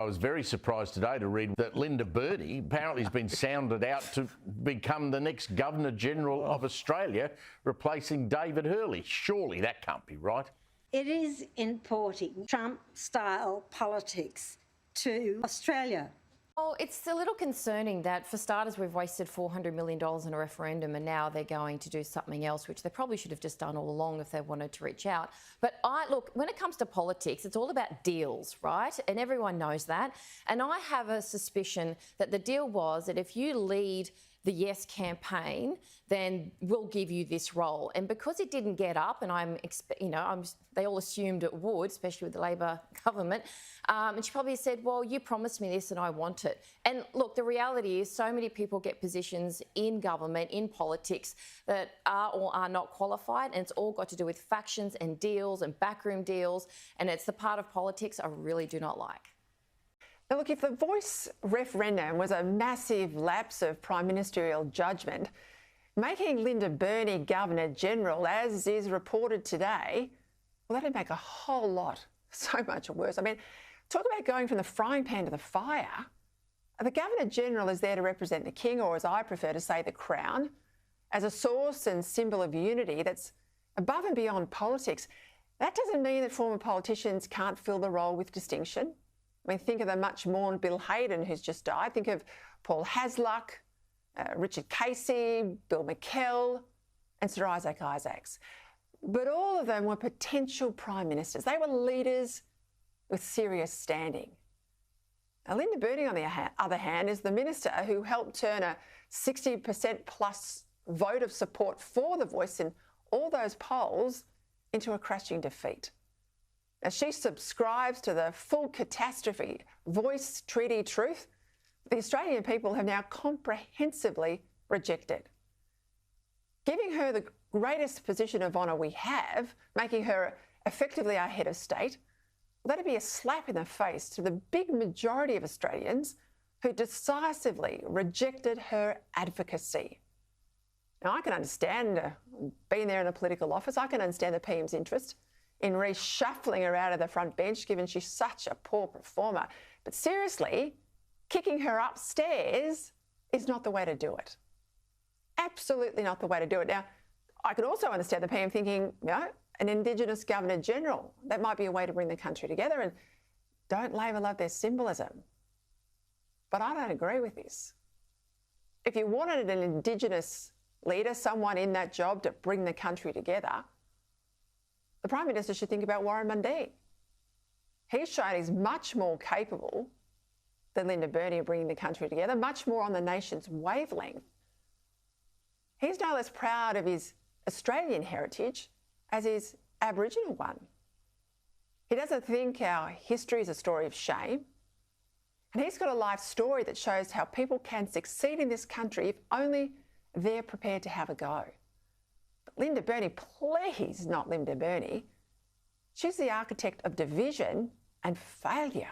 I was very surprised today to read that Linda Burney apparently has been sounded out to become the next Governor-General of Australia, replacing David Hurley. Surely that can't be right. It is importing Trump-style politics to Australia. Well, it's a little concerning that, for starters, we've wasted $400 million in a referendum and now they're going to do something else, which they probably should have just done all along if they wanted to reach out. But look, when it comes to politics, it's all about deals, right? And everyone knows that. And I have a suspicion that the deal was that if you lead the Yes campaign, then we'll give you this role. And because it didn't get up, and they all assumed it would, especially with the Labor government, and she probably said, well, you promised me this and I want it. And look, the reality is so many people get positions in government, in politics, that are or are not qualified, and it's all got to do with factions and deals and backroom deals, and it's the part of politics I really do not like. Now, look, if the Voice referendum was a massive lapse of prime ministerial judgment, making Linda Burney Governor-General, as is reported today, well, that'd make a whole lot, so much worse. I mean, talk about going from the frying pan to the fire. The Governor-General is there to represent the King, or as I prefer to say, the Crown, as a source and symbol of unity that's above and beyond politics. That doesn't mean that former politicians can't fill the role with distinction. I mean, think of the much mourned Bill Hayden, who's just died. Think of Paul Hasluck, Richard Casey, Bill McKell, and Sir Isaac Isaacs. But all of them were potential prime ministers. They were leaders with serious standing. Now, Linda Burney, on the other hand, is the minister who helped turn a 60% plus vote of support for the Voice in all those polls into a crushing defeat. Now, she subscribes to the full catastrophe Voice treaty truth the Australian people have now comprehensively rejected. Giving her the greatest position of honour we have, making her effectively our head of state, well, that'd be a slap in the face to the big majority of Australians who decisively rejected her advocacy. Now, I can understand being there in a political office. I can understand the PM's interest in reshuffling her out of the front bench, given she's such a poor performer. But seriously, kicking her upstairs is not the way to do it. Absolutely not the way to do it. Now, I could also understand the PM thinking, an Indigenous Governor-General, that might be a way to bring the country together, and don't Labor love their symbolism? But I don't agree with this. If you wanted an Indigenous leader, someone in that job to bring the country together, the Prime Minister should think about Warren Mundine. He's shown he's much more capable than Linda Burney of bringing the country together, much more on the nation's wavelength. He's no less proud of his Australian heritage as his Aboriginal one. He doesn't think our history is a story of shame. And he's got a life story that shows how people can succeed in this country if only they're prepared to have a go. Linda Burney, please not Linda Burney. She's the architect of division and failure.